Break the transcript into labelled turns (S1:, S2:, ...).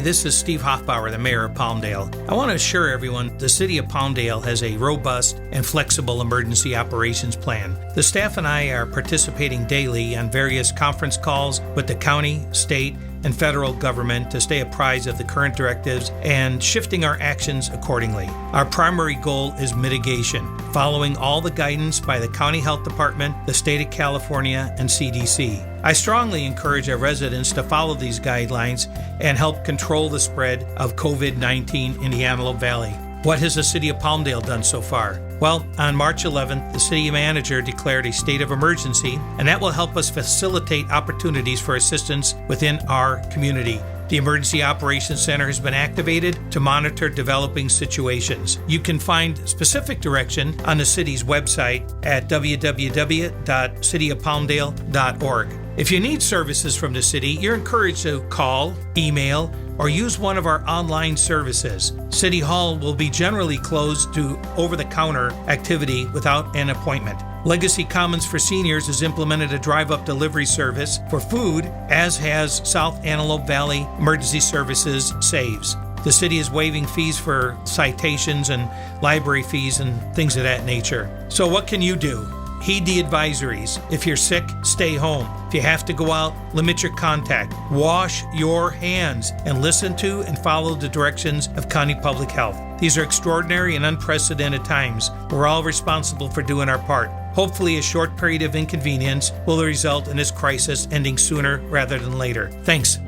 S1: this is Steve HOFBAUER, the Mayor of Palmdale. I want to assure everyone the City of Palmdale has a robust and flexible emergency operations plan. The staff and I are participating daily on various conference calls with the county, state, and federal government to stay apprised of the current directives and shifting our actions accordingly. Our primary goal is mitigation, following all the guidance by the County Health Department, the State of California, and CDC. I strongly encourage our residents to follow these guidelines and help control the spread of COVID-19 in the Antelope Valley. What has the City of Palmdale done so far? Well, on March 11th, the city manager declared a state of emergency, and that will help us facilitate opportunities for assistance within our community. The Emergency Operations Center has been activated to monitor developing situations. You can find specific direction on the city's website at www.cityofpalmdale.org. If you need services from the city, you're encouraged to call, email, or use one of our online services. City Hall will be generally closed to over-the-counter activity without an appointment. Legacy Commons for Seniors has implemented a drive-up delivery service for food, as has South Antelope Valley Emergency Services Saves. The city is waiving fees for citations and library fees and things of that nature. So what can you do? Heed the advisories. If you're sick, stay home. If you have to go out, limit your contact. Wash your hands and listen to and follow the directions of County Public Health. These are extraordinary and unprecedented times. We're all responsible for doing our part. Hopefully, a short period of inconvenience will result in this crisis ending sooner rather than later. Thanks.